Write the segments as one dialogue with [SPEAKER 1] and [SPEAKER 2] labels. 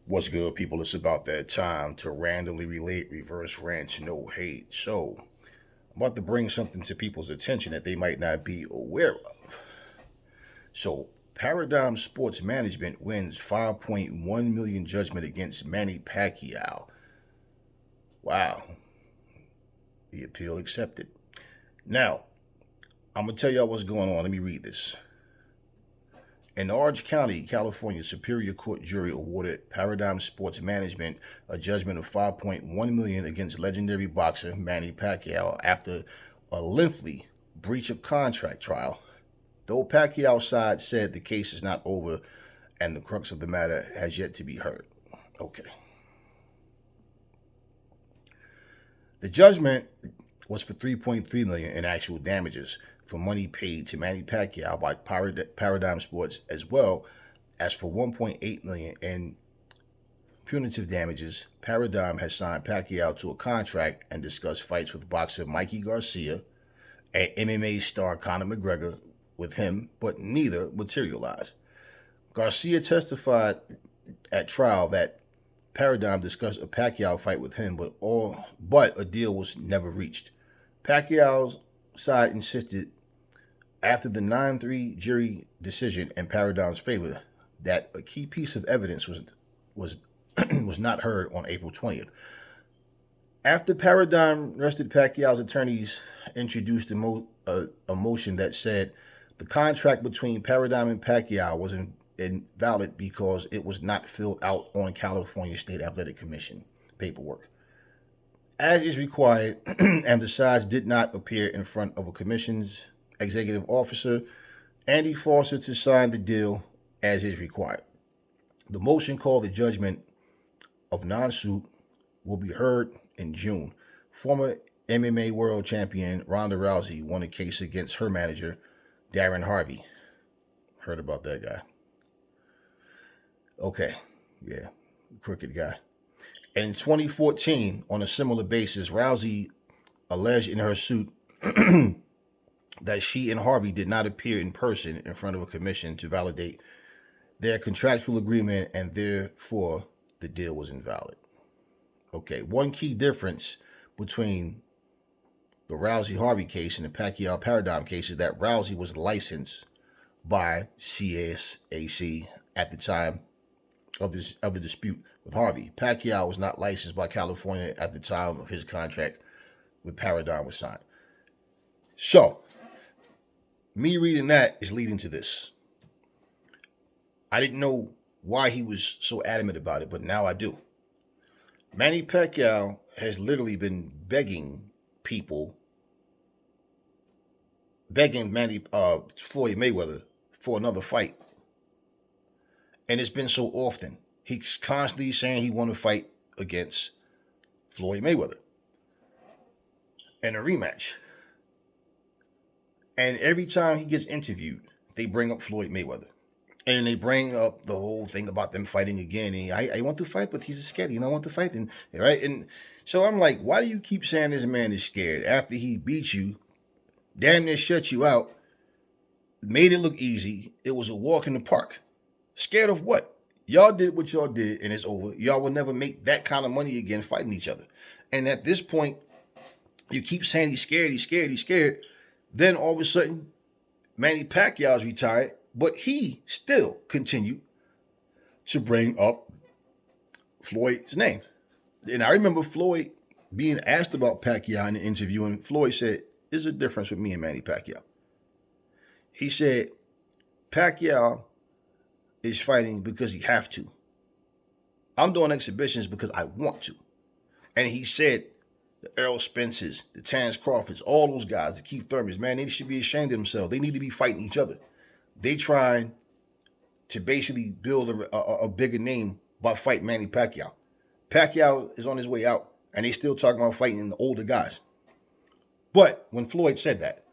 [SPEAKER 1] What's good, people? It's about that time to randomly relate reverse rants, no hate. So, I'm about to bring something to people's attention that they might not be aware of. So, Paradigm Sports Management wins 5.1 million judgment against Manny Pacquiao. Wow, the appeal accepted. Now, I'm gonna tell y'all what's going on. Let me read this. An Orange County, California Superior Court jury awarded Paradigm Sports Management a judgment of 5.1 million against legendary boxer Manny Pacquiao after a lengthy breach of contract trial. Though Pacquiao's side said the case is not over and the crux of the matter has yet to be heard. Okay. The judgment was for 3.3 million in actual damages for money paid to Manny Pacquiao by Paradigm Sports, as well as for 1.8 million in punitive damages. Paradigm has signed Pacquiao to a contract and discussed fights with boxer Mikey Garcia and MMA star Conor McGregor with him, but neither materialized. Garcia testified at trial that Paradigm discussed a Pacquiao fight with him, but a deal was never reached. Pacquiao's side insisted, after the 9-3 jury decision in Paradigm's favor, that a key piece of evidence was was not heard on April 20th. After Paradigm rested, Pacquiao's attorneys introduced a motion that said the contract between Paradigm and Pacquiao was invalid because it was not filled out on California State Athletic Commission paperwork, as is required, and the sides did not appear in front of a commission's executive officer, Andy Foster, to sign the deal as is required. The motion, called the judgment of non-suit, will be heard in June. Former MMA world champion Ronda Rousey won a case against her manager, Darren Harvey. Heard about that guy. Okay, yeah, crooked guy. In 2014, on a similar basis, Rousey alleged in her suit that she and Harvey did not appear in person in front of a commission to validate their contractual agreement, and therefore the deal was invalid. Okay, one key difference between the Rousey-Harvey case and the Pacquiao Paradigm case is that Rousey was licensed by CSAC at the time of the dispute with Harvey. Pacquiao was not licensed by California at the time of his contract with Paradigm was signed. So, me reading that is leading to this. I didn't know why he was so adamant about it, but now I do. Manny Pacquiao has literally been begging Floyd Mayweather for another fight. And it's been so often. He's constantly saying he want to fight against Floyd Mayweather in a rematch. And every time he gets interviewed, they bring up Floyd Mayweather. And they bring up the whole thing about them fighting again. And I want to fight, but he's scared. I want to fight. And, right? And so I'm like, why do you keep saying this man is scared after he beat you, damn near shut you out, made it look easy? It was a walk in the park. Scared of what? Y'all did what y'all did, and it's over. Y'all will never make that kind of money again fighting each other. And at this point, you keep saying he's scared, he's scared, he's scared. Then all of a sudden, Manny Pacquiao's retired, but he still continued to bring up Floyd's name. And I remember Floyd being asked about Pacquiao in the interview, and Floyd said, "There's a difference with me and Manny Pacquiao." He said, Pacquiao is fighting because he have to. I'm doing exhibitions because I want to. And he said, the Errol Spencers, the Terence Crawfords, all those guys, the Keith Thurmans, man, they should be ashamed of themselves. They need to be fighting each other. They trying to basically build a bigger name by fighting Manny Pacquiao. Pacquiao is on his way out, and they still talking about fighting the older guys. But when Floyd said that,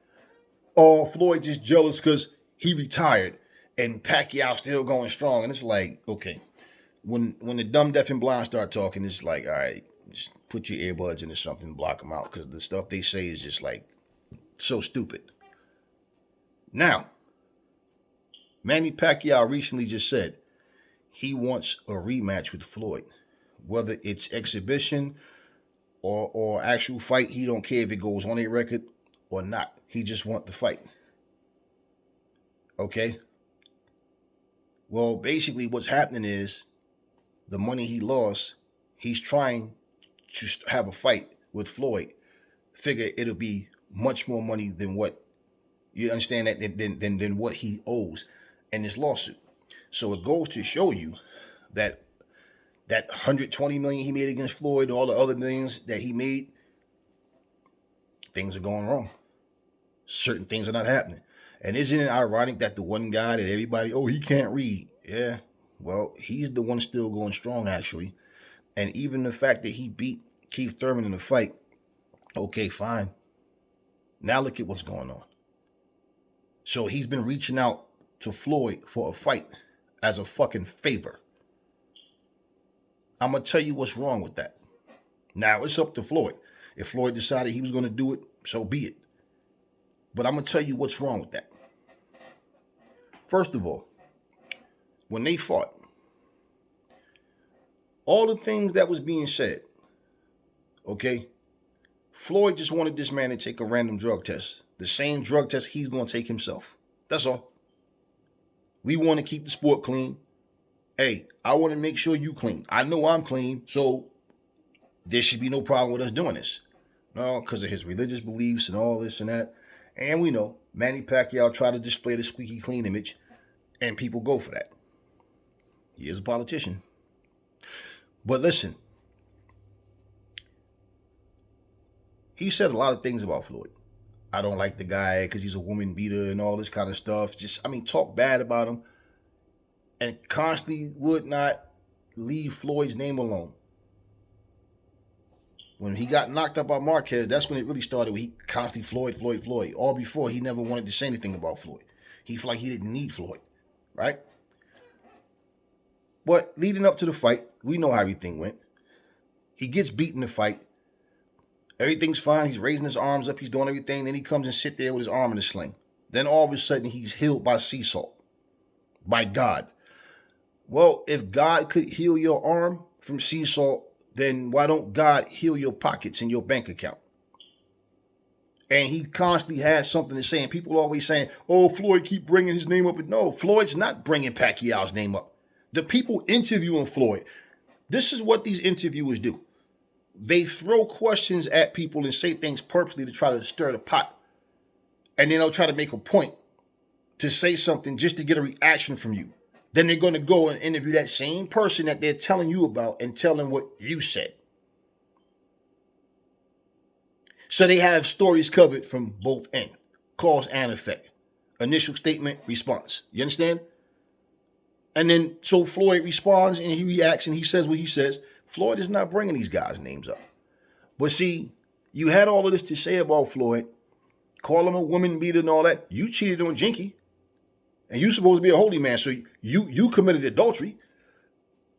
[SPEAKER 1] oh, Floyd just jealous because he retired and Pacquiao still going strong. And it's like, okay, when the dumb, deaf, and blind start talking, it's like, all right, just put your earbuds into something and block them out, because the stuff they say is just like so stupid. Now, Manny Pacquiao recently just said he wants a rematch with Floyd. Whether it's exhibition or actual fight, he don't care if it goes on a record or not. He just want the fight. Okay? Well, basically what's happening is the money he lost, he's trying to have a fight with Floyd. Figure it'll be much more money than what you understand that than what he owes in this lawsuit. So it goes to show you that 120 million he made against Floyd, all the other millions that he made, things are going wrong. Certain things are not happening. And isn't it ironic that the one guy that everybody, oh, he can't read. Yeah, well, he's the one still going strong, actually. And even the fact that he beat Keith Thurman in the fight, okay, fine. Now look at what's going on. So he's been reaching out to Floyd for a fight as a fucking favor. I'm going to tell you what's wrong with that. Now, it's up to Floyd. If Floyd decided he was going to do it, so be it. But I'm going to tell you what's wrong with that. First of all, when they fought, all the things that was being said, okay, Floyd just wanted this man to take a random drug test. The same drug test he's going to take himself. That's all. We want to keep the sport clean. Hey, I want to make sure you clean. I know I'm clean, so there should be no problem with us doing this. No, because of his religious beliefs and all this and that. And we know Manny Pacquiao tried to display the squeaky clean image, and people go for that. He is a politician. But listen, he said a lot of things about Floyd. I don't like the guy because he's a woman beater and all this kind of stuff. Talk bad about him and constantly would not leave Floyd's name alone. When he got knocked up by Marquez, that's when it really started. He constantly Floyd. All before, he never wanted to say anything about Floyd. He felt like he didn't need Floyd, right? But leading up to the fight, we know how everything went. He gets beat in the fight. Everything's fine. He's raising his arms up. He's doing everything. Then he comes and sit there with his arm in a sling. Then all of a sudden, he's healed by sea salt. By God. Well, if God could heal your arm from sea salt, then why don't God heal your pockets and your bank account? And he constantly has something to say. And people are always saying, oh, Floyd keep bringing his name up. But no, Floyd's not bringing Pacquiao's name up. The people interviewing Floyd, this is what these interviewers do. They throw questions at people and say things purposely to try to stir the pot. And then they'll try to make a point to say something just to get a reaction from you. Then they're going to go and interview that same person that they're telling you about and tell them what you said. So they have stories covered from both ends, cause and effect. Initial statement, response. You understand? And then so Floyd responds and he reacts and he says what he says. Floyd is not bringing these guys' names up. But see, you had all of this to say about Floyd, call him a woman beater and all that. You cheated on Jinky. And you're supposed to be a holy man, so you committed adultery.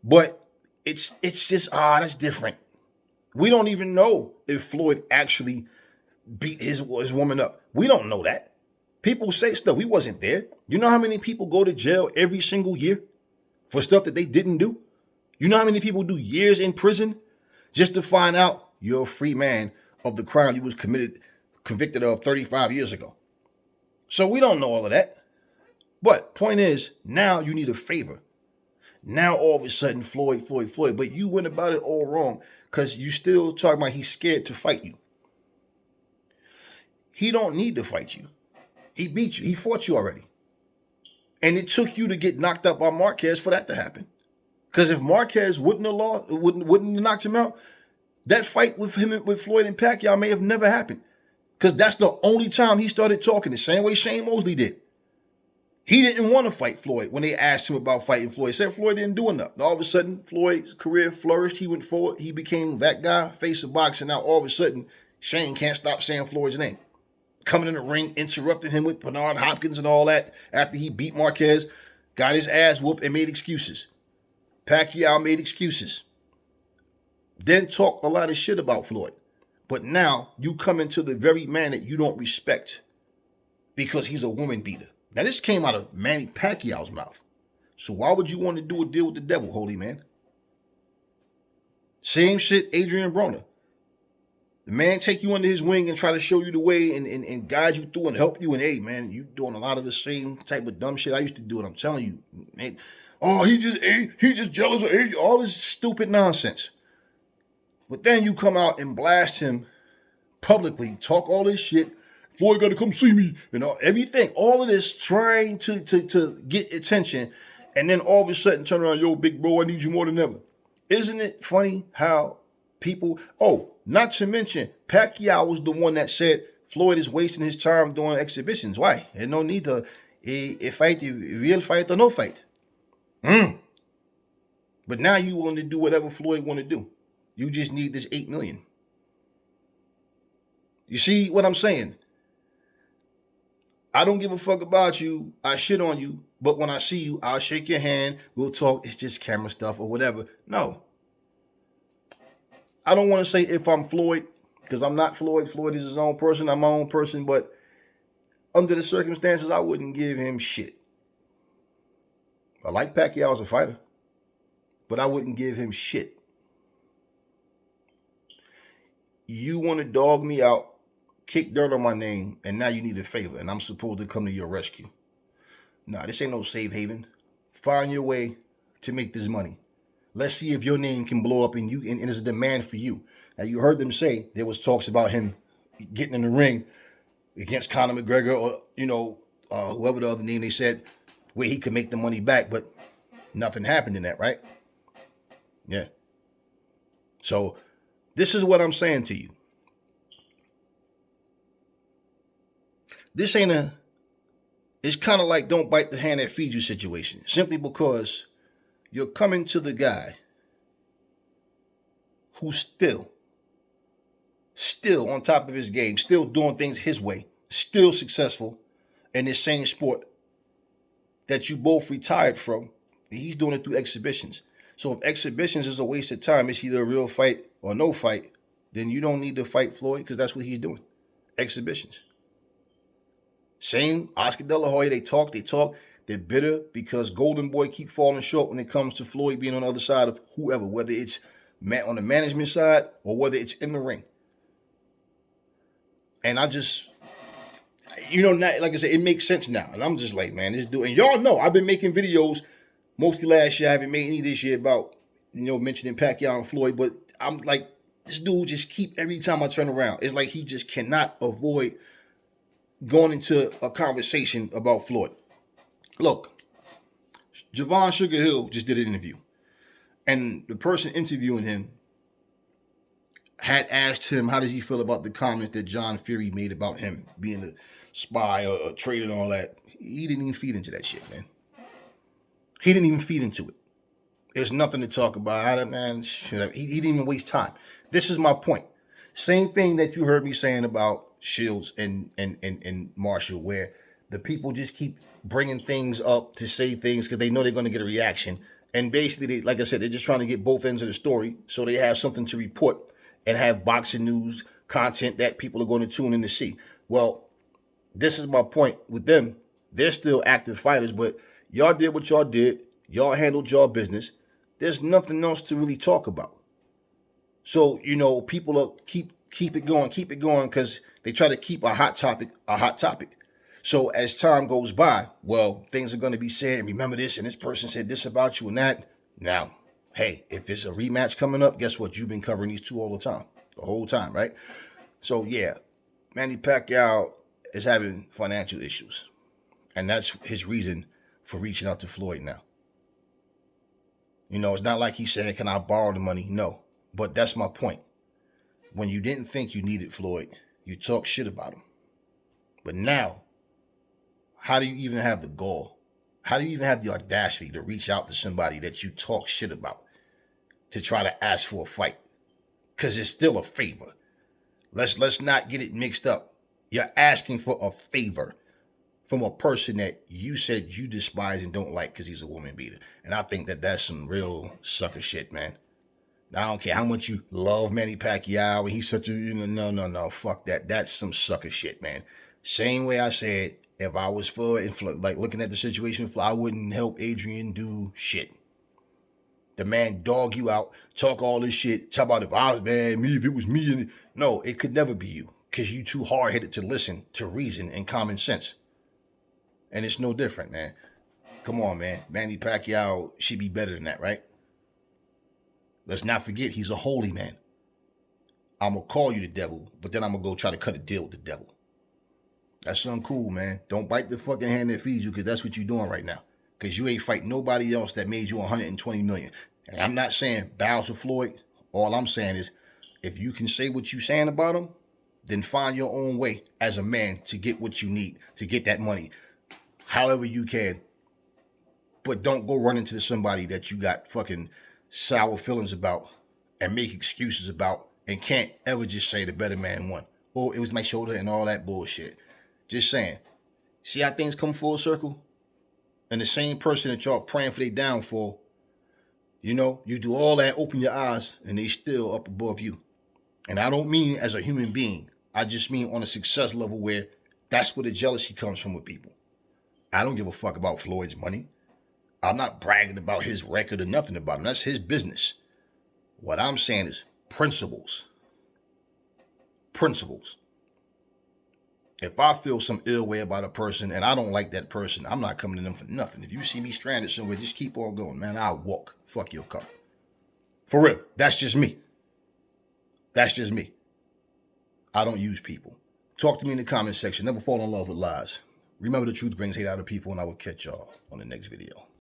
[SPEAKER 1] But it's just, that's different. We don't even know if Floyd actually beat his woman up. We don't know that. People say stuff. We wasn't there. You know how many people go to jail every single year for stuff that they didn't do? You know how many people do years in prison just to find out you're a free man of the crime you was convicted of 35 years ago? So we don't know all of that. But point is, now you need a favor. Now all of a sudden, Floyd. But you went about it all wrong because you still talking about he's scared to fight you. He don't need to fight you. He beat you. He fought you already. And it took you to get knocked out by Marquez for that to happen. Because if Marquez wouldn't have knocked him out, that fight with Floyd and Pacquiao may have never happened. Because that's the only time he started talking the same way Shane Mosley did. He didn't want to fight Floyd when they asked him about fighting Floyd. He said Floyd didn't do enough. And all of a sudden, Floyd's career flourished. He went forward. He became that guy, face of boxing. Now all of a sudden, Shane can't stop saying Floyd's name. Coming in the ring, interrupting him with Bernard Hopkins and all that after he beat Marquez, got his ass whooped and made excuses. Pacquiao made excuses. Then talked a lot of shit about Floyd. But now you come into the very man that you don't respect because he's a woman beater. Now, this came out of Manny Pacquiao's mouth. So why would you want to do a deal with the devil, holy man? Same shit, Adrian Broner. The man take you under his wing and try to show you the way and guide you through and help you. And hey, man, you doing a lot of the same type of dumb shit I used to do. And I'm telling you, man, oh, he just jealous of Adrian. All this stupid nonsense. But then you come out and blast him publicly, talk all this shit. Floyd got to come see me, and everything. All of this trying to get attention, and then all of a sudden turn around, yo, big bro, I need you more than ever. Isn't it funny how people? Oh, not to mention, Pacquiao was the one that said Floyd is wasting his time doing exhibitions. Why? There's no need to a fight, a real fight or no fight. But now you want to do whatever Floyd want to do. You just need this 8 million. You see what I'm saying? I don't give a fuck about you. I shit on you. But when I see you, I'll shake your hand. We'll talk. It's just camera stuff or whatever. No. I don't want to say if I'm Floyd, because I'm not Floyd. Floyd is his own person. I'm my own person. But under the circumstances, I wouldn't give him shit. I like Pacquiao as a fighter. But I wouldn't give him shit. You want to dog me out, kick dirt on my name, and now you need a favor, and I'm supposed to come to your rescue. Nah, this ain't no safe haven. Find your way to make this money. Let's see if your name can blow up and there's a demand for you. Now, you heard them say there was talks about him getting in the ring against Conor McGregor or, whoever the other name they said, where he could make the money back, but nothing happened in that, right? Yeah. So this is what I'm saying to you. This ain't it's kind of like don't bite the hand that feeds you situation. Simply because you're coming to the guy who's still on top of his game, still doing things his way, still successful in this same sport that you both retired from. He's doing it through exhibitions. So if exhibitions is a waste of time, it's either a real fight or no fight, then you don't need to fight Floyd because that's what he's doing. Exhibitions. Same Oscar De La Hoya, they talk. They're bitter because Golden Boy keep falling short when it comes to Floyd being on the other side of whoever, whether it's on the management side or whether it's in the ring. And I just, like I said, it makes sense now. And I'm just like, man, this dude, and y'all know I've been making videos mostly last year. I haven't made any this year about, mentioning Pacquiao and Floyd, but I'm like, this dude just every time I turn around, it's like he just cannot avoid going into a conversation about Floyd. Look, Javon Sugar Hill just did an interview. And the person interviewing him had asked him, how does he feel about the comments that John Fury made about him being a spy or a traitor and all that? He didn't even feed into that shit, man. He didn't even feed into it. There's nothing to talk about. Man, he didn't even waste time. This is my point. Same thing that you heard me saying about Shields and Marshall, where the people just keep bringing things up to say things because they know they're going to get a reaction. And basically, like I said, they're just trying to get both ends of the story so they have something to report and have boxing news content that people are going to tune in to see. Well, this is my point with them. They're still active fighters, but y'all did what y'all did. Y'all handled y'all business. There's nothing else to really talk about. So, people are keep it going because they try to keep a hot topic a hot topic. So as time goes by, well, things are going to be said, remember this, and this person said this about you and that. Now, hey, if it's a rematch coming up, guess what? You've been covering these two all the whole time, right? So, yeah, Manny Pacquiao is having financial issues. And that's his reason for reaching out to Floyd now. It's not like he said, can I borrow the money? No. But that's my point. When you didn't think you needed Floyd, you talk shit about him. But now, how do you even have the gall? How do you even have the audacity to reach out to somebody that you talk shit about to try to ask for a fight? Because it's still a favor. Let's not get it mixed up. You're asking for a favor from a person that you said you despise and don't like because he's a woman beater. And I think that that's some real sucker shit, man. I don't care how much you love Manny Pacquiao and he's such a, no, fuck that. That's some sucker shit, man. Same way I said, If I was Floyd and Floyd, like looking at the situation, I wouldn't help Adrian do shit. The man dog you out, talk all this shit, talk about if I was man, me, if it was me. And no, it could never be you because you too hard headed to listen to reason and common sense. And it's no different, man. Come on, man. Manny Pacquiao should be better than that, right? Let's not forget he's a holy man. I'm going to call you the devil, but then I'm going to go try to cut a deal with the devil. That's uncool, man. Don't bite the fucking hand that feeds you because that's what you're doing right now. Because you ain't fighting nobody else that made you 120 million. And I'm not saying bow to Floyd. All I'm saying is if you can say what you're saying about him, then find your own way as a man to get what you need, to get that money, however you can. But don't go run into somebody that you got fucking sour feelings about and make excuses about and can't ever just say the better man won. Oh, it was my shoulder and all that bullshit. Just saying. See how things come full circle? And the same person that y'all praying for their downfall, you know, you do all that, open your eyes, and they still up above you. And I don't mean as a human being. I just mean on a success level where that's where the jealousy comes from with people. I don't give a fuck about Floyd's money. I'm not bragging about his record or nothing about him. That's his business. What I'm saying is principles. Principles. If I feel some ill way about a person and I don't like that person, I'm not coming to them for nothing. If you see me stranded somewhere, just keep on going, man. I'll walk. Fuck your car. For real. That's just me. That's just me. I don't use people. Talk to me in the comment section. Never fall in love with lies. Remember, the truth brings hate out of people, and I will catch y'all on the next video.